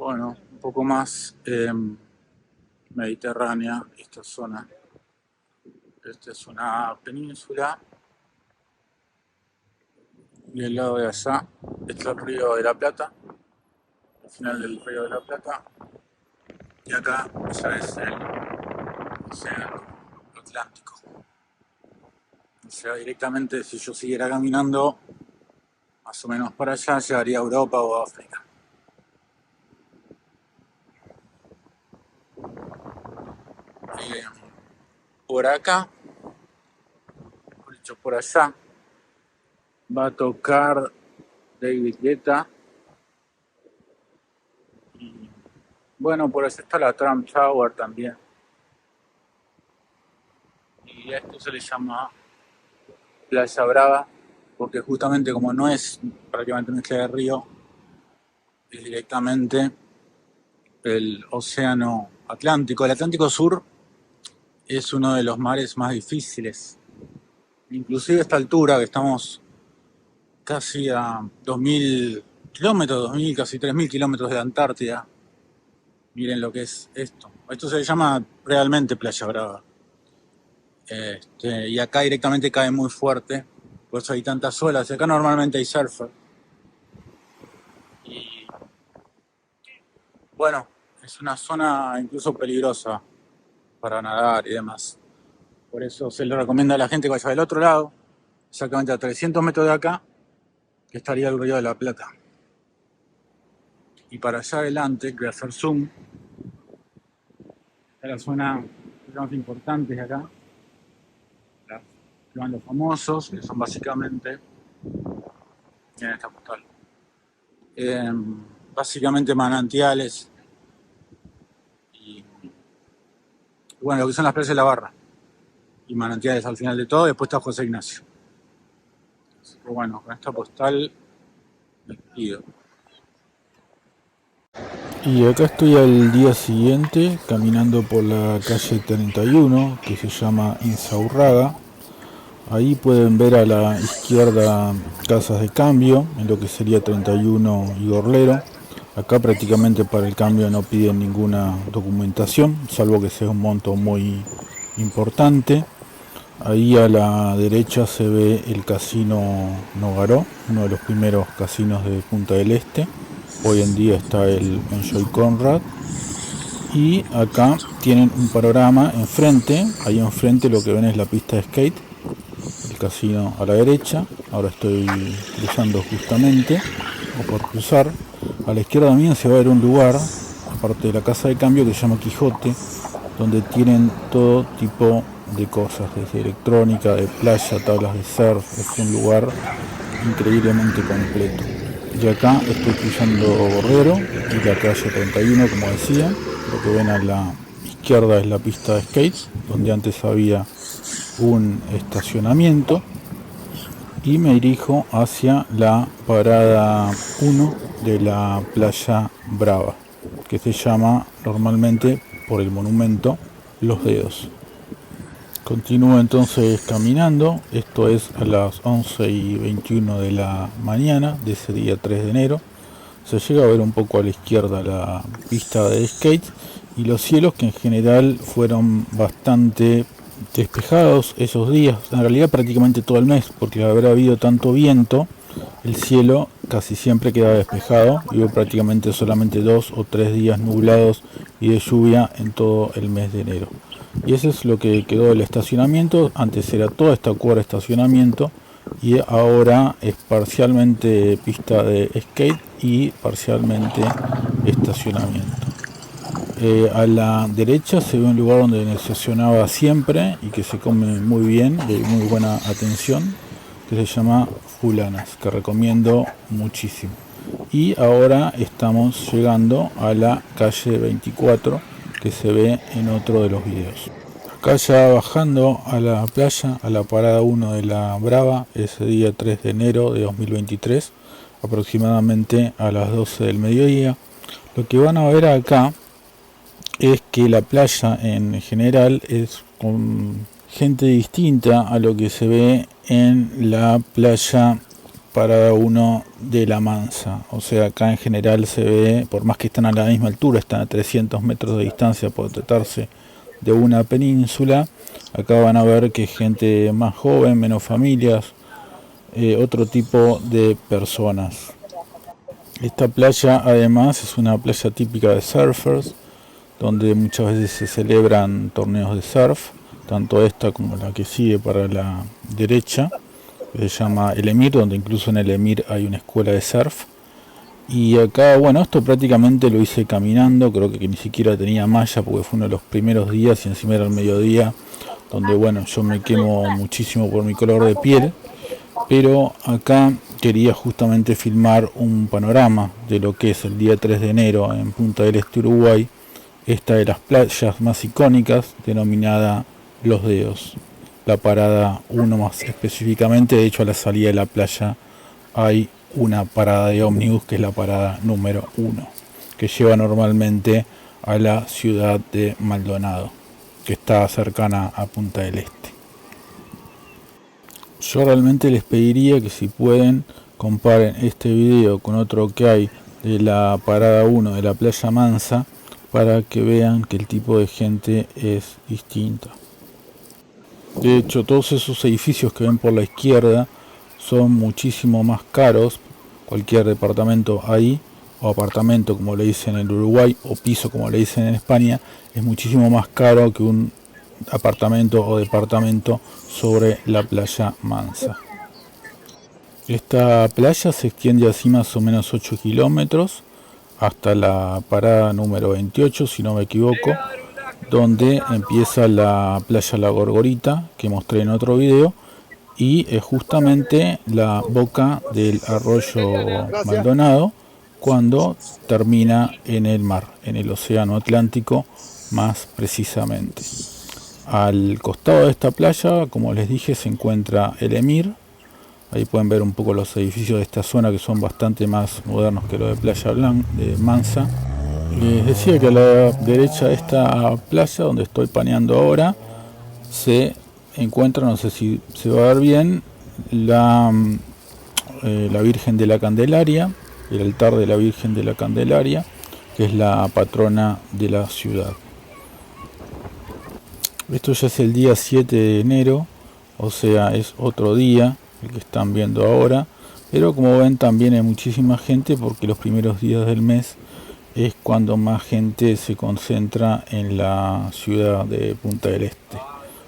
Bueno, un poco más mediterránea esta zona. Esta es una península y al lado de allá está el río de la Plata, al final del río de la Plata, y acá ya es el océano Atlántico. O sea, directamente si yo siguiera caminando más o menos para allá, llegaría a Europa o a África. Eh, por acá, por dicho por allá, va a tocar David Guetta. Y bueno, por allá está la Trump Tower también. Y a esto se le llama Playa Brava, porque justamente como no es prácticamente una isla de río, es directamente el océano Atlántico. El Atlántico Sur es uno de los mares más difíciles. Inclusive a esta altura, que estamos casi a 2000 kilómetros, 2000, casi 3000 kilómetros de la Antártida. Miren lo que es esto. Esto se llama realmente Playa Brava. Y acá directamente cae muy fuerte, por eso hay tantas olas. Y acá normalmente hay surfer. Y bueno, es una zona incluso peligrosa para nadar y demás. Por eso se le recomienda a la gente que vaya del otro lado, exactamente a 300 metros de acá, que estaría el río de la Plata. Y para allá adelante, voy a hacer zoom, está la zona más importante de acá, las que van los famosos, que son básicamente, miren esta postal, básicamente manantiales y bueno, lo que son las playas de la Barra y manantiales al final de todo. Después está José Ignacio. Así que bueno, con esta postal me despido. Y acá estoy al día siguiente caminando por la calle 31 que se llama Insaurraga. Ahí pueden ver a la izquierda casas de cambio en lo que sería 31 y Gorlero. Acá prácticamente para el cambio no piden ninguna documentación, salvo que sea un monto muy importante. Ahí a la derecha se ve el casino Nogaró, uno de los primeros casinos de Punta del Este. Hoy en día está el Enjoy Conrad. Y acá tienen un panorama enfrente. Ahí enfrente lo que ven es la pista de skate. El casino a la derecha. Ahora estoy cruzando justamente, o por cruzar. A la izquierda mía se va a ver un lugar, aparte de la casa de cambio, que se llama Quijote, donde tienen todo tipo de cosas, desde electrónica, de playa, tablas de surf. Es un lugar increíblemente completo. Y acá estoy cruzando Borrero y la calle 31, como decía. Lo que ven a la izquierda es la pista de skate, donde antes había un estacionamiento. Y me dirijo hacia la parada 1 de la Playa Brava, que se llama normalmente por el monumento Los Dedos. Continúo entonces caminando, esto es a las 11:21 de la mañana de ese día 3 de enero. Se llega a ver un poco a la izquierda la pista de skate y los cielos, que en general fueron bastante despejados esos días, en realidad prácticamente todo el mes, porque al haber habido tanto viento, el cielo casi siempre queda despejado y hubo prácticamente solamente 2 o 3 días nublados y de lluvia en todo el mes de enero. Y eso es lo que quedó del estacionamiento. Antes era toda esta cuadra estacionamiento y ahora es parcialmente pista de skate y parcialmente estacionamiento. A la derecha se ve un lugar donde me estacionaba siempre y que se come muy bien, de muy buena atención, que se llama Fulanas, que recomiendo muchísimo. Y ahora estamos llegando a la calle 24, que se ve en otro de los videos. Acá ya bajando a la playa, a la parada 1 de la Brava, ese día 3 de enero de 2023, aproximadamente a las 12 del mediodía. Lo que van a ver acá es que la playa en general es con gente distinta a lo que se ve en la playa parada 1 de La Mansa. O sea, acá en general se ve, por más que están a la misma altura, están a 300 metros de distancia por tratarse de una península, acá van a ver que gente más joven, menos familias, otro tipo de personas. Esta playa además es una playa típica de surfers, donde muchas veces se celebran torneos de surf, tanto esta como la que sigue para la derecha, que se llama El Emir, donde incluso en El Emir hay una escuela de surf. Y acá, bueno, esto prácticamente lo hice caminando, creo que ni siquiera tenía malla porque fue uno de los primeros días y encima era el mediodía, donde bueno, yo me quemo muchísimo por mi color de piel, pero acá quería justamente filmar un panorama de lo que es el día 3 de enero en Punta del Este, Uruguay, esta de las playas más icónicas, denominada Los Dedos, la parada 1 más específicamente. De hecho, a la salida de la playa hay una parada de ómnibus, que es la parada número 1, que lleva normalmente a la ciudad de Maldonado, que está cercana a Punta del Este. Yo realmente les pediría que si pueden comparen este video con otro que hay de la parada 1 de la Playa Mansa, para que vean que el tipo de gente es distinta. De hecho, todos esos edificios que ven por la izquierda son muchísimo más caros. Cualquier departamento ahí, o apartamento como le dicen en Uruguay, o piso como le dicen en España, es muchísimo más caro que un apartamento o departamento sobre la Playa Mansa. Esta playa se extiende así más o menos 8 kilómetros hasta la parada número 28, si no me equivoco, donde empieza la playa La Gorgorita, que mostré en otro video, y es justamente la boca del arroyo Maldonado cuando termina en el mar, en el océano Atlántico más precisamente. Al costado de esta playa, como les dije, se encuentra el Emir. Ahí pueden ver un poco los edificios de esta zona, que son bastante más modernos que los de Playa de Mansa. Les decía que a la derecha de esta playa, donde estoy paneando ahora, se encuentra, no sé si se va a ver bien, la Virgen de la Candelaria, el altar de la Virgen de la Candelaria, que es la patrona de la ciudad. Esto ya es el día 7 de enero, o sea, es otro día el que están viendo ahora, pero como ven también hay muchísima gente, porque los primeros días del mes es cuando más gente se concentra en la ciudad de Punta del Este,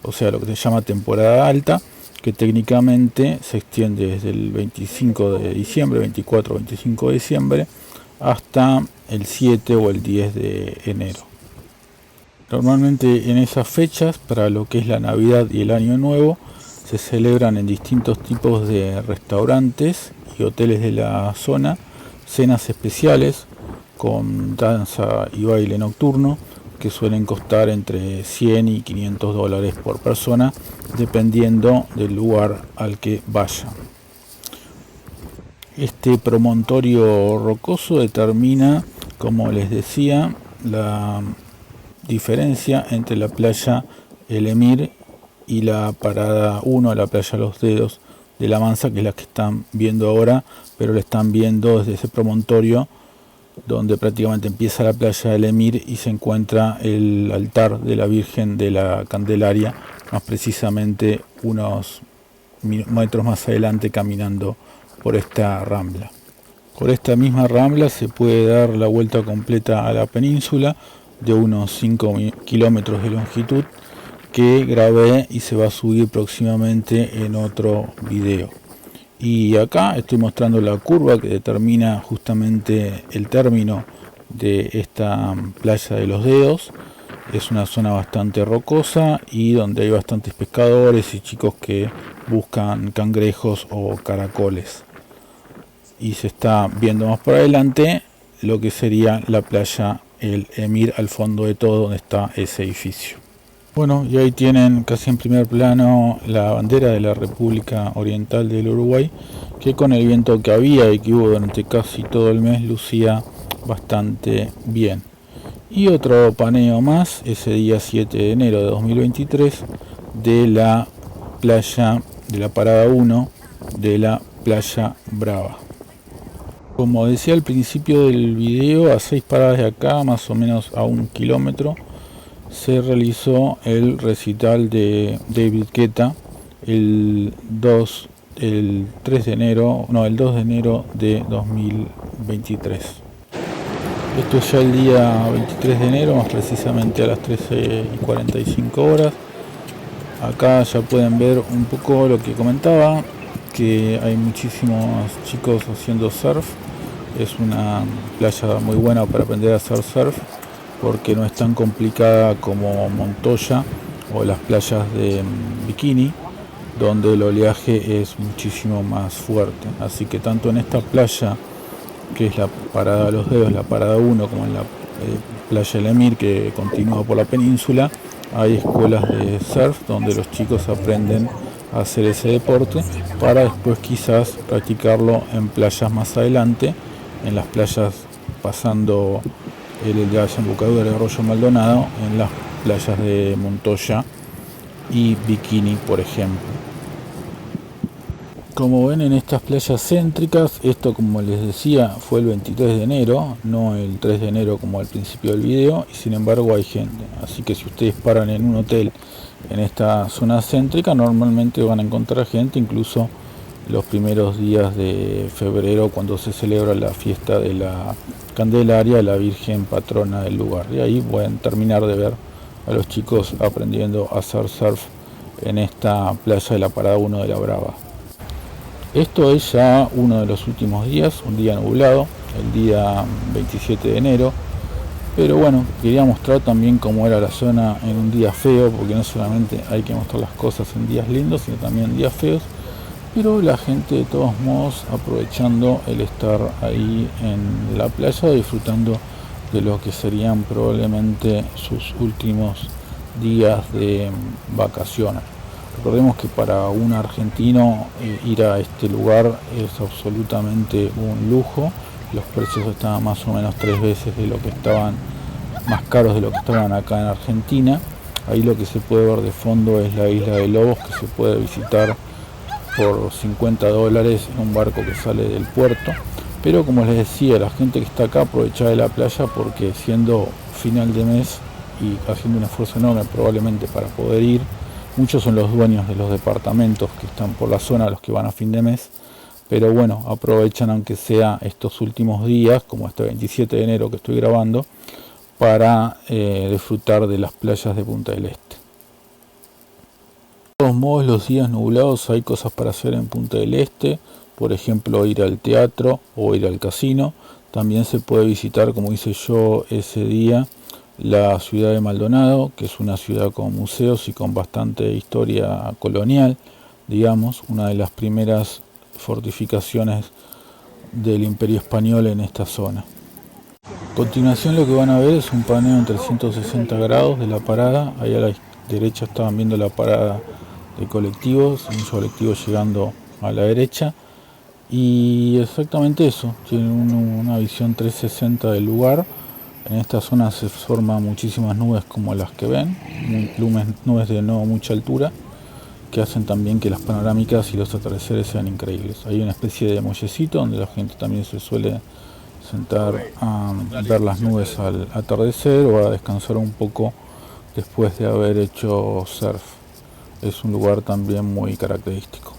o sea, lo que se llama temporada alta, que técnicamente se extiende desde el 25 de diciembre, 24 o 25 de diciembre, hasta el 7 o el 10 de enero. Normalmente en esas fechas, para lo que es la Navidad y el Año Nuevo, se celebran en distintos tipos de restaurantes y hoteles de la zona cenas especiales con danza y baile nocturno, que suelen costar entre 100 y 500 dólares por persona, dependiendo del lugar al que vayan. Este promontorio rocoso determina, como les decía, la diferencia entre la playa El Emir y la parada 1, la playa Los Dedos de La Mansa, que es la que están viendo ahora, pero la están viendo desde ese promontorio donde prácticamente empieza la playa del Emir y se encuentra el altar de la Virgen de la Candelaria, más precisamente unos metros más adelante, caminando por esta rambla. Por esta misma rambla se puede dar la vuelta completa a la península, de unos 5 kilómetros de longitud, que grabé y se va a subir próximamente en otro video. Y acá estoy mostrando la curva que determina justamente el término de esta playa de Los Dedos. Es una zona bastante rocosa y donde hay bastantes pescadores y chicos que buscan cangrejos o caracoles. Y se está viendo más por adelante lo que sería la playa El Emir, al fondo de todo, donde está ese edificio. Bueno, y ahí tienen casi en primer plano la bandera de la República Oriental del Uruguay, que con el viento que había y que hubo durante casi todo el mes lucía bastante bien. Y otro paneo más, ese día 7 de enero de 2023, de la playa de la parada 1 de la Playa Brava. Como decía al principio del video, a 6 paradas de acá, más o menos a 1 kilómetro, se realizó el recital de David Guetta el 2 de enero de 2023. Esto es ya el día 23 de enero, más precisamente a las 13:45 horas. Acá ya pueden ver un poco lo que comentaba, que hay muchísimos chicos haciendo surf. Es una playa muy buena para aprender a hacer surf, porque no es tan complicada como Montoya o las playas de Bikini, donde el oleaje es muchísimo más fuerte. Así que tanto en esta playa, que es la parada de los dedos, la parada 1, como en la playa El Emir, que continúa por la península, hay escuelas de surf donde los chicos aprenden a hacer ese deporte para después quizás practicarlo en playas más adelante, en las playas pasando el desembocadura del Arroyo Maldonado, en las playas de Montoya y Bikini, por ejemplo. Como ven en estas playas céntricas, esto, como les decía, fue el 23 de enero, no el 3 de enero como al principio del video, y sin embargo hay gente. Así que si ustedes paran en un hotel en esta zona céntrica, normalmente van a encontrar gente, incluso los primeros días de febrero, cuando se celebra la fiesta de la Candelaria, la Virgen patrona del lugar. Y ahí pueden terminar de ver a los chicos aprendiendo a hacer surf en esta playa de la Parada 1 de la Brava. Esto es ya uno de los últimos días, un día nublado, el día 27 de enero. Pero bueno, quería mostrar también cómo era la zona en un día feo, porque no solamente hay que mostrar las cosas en días lindos, sino también en días feos. Pero la gente, de todos modos, aprovechando el estar ahí en la playa, disfrutando de lo que serían probablemente sus últimos días de vacaciones. Recordemos que para un argentino ir a este lugar es absolutamente un lujo. Los precios estaban más o menos 3 veces de lo que estaban, más caros de lo que estaban acá en Argentina. Ahí lo que se puede ver de fondo es la isla de Lobos, que se puede visitar por $50 en un barco que sale del puerto. Pero como les decía, la gente que está acá aprovecha de la playa, porque siendo final de mes y haciendo un esfuerzo enorme probablemente para poder ir, muchos son los dueños de los departamentos que están por la zona, los que van a fin de mes, pero bueno, aprovechan aunque sea estos últimos días, como este 27 de enero que estoy grabando, para disfrutar de las playas de Punta del Este. De todos modos, los días nublados hay cosas para hacer en Punta del Este, por ejemplo ir al teatro o ir al casino. También se puede visitar, como hice yo ese día, la ciudad de Maldonado, que es una ciudad con museos y con bastante historia colonial, digamos, una de las primeras fortificaciones del Imperio Español en esta zona. A continuación lo que van a ver es un paneo en 360 grados de la parada. Ahí a la derecha estaban viendo la parada de colectivos, muchos colectivos llegando a la derecha, y exactamente eso, tienen una visión 360 del lugar. En esta zona se forman muchísimas nubes como las que ven, nubes de no mucha altura, que hacen también que las panorámicas y los atardeceres sean increíbles. Hay una especie de muellecito donde la gente también se suele sentar a ver las nubes al atardecer o a descansar un poco después de haber hecho surf. Es un lugar también muy característico.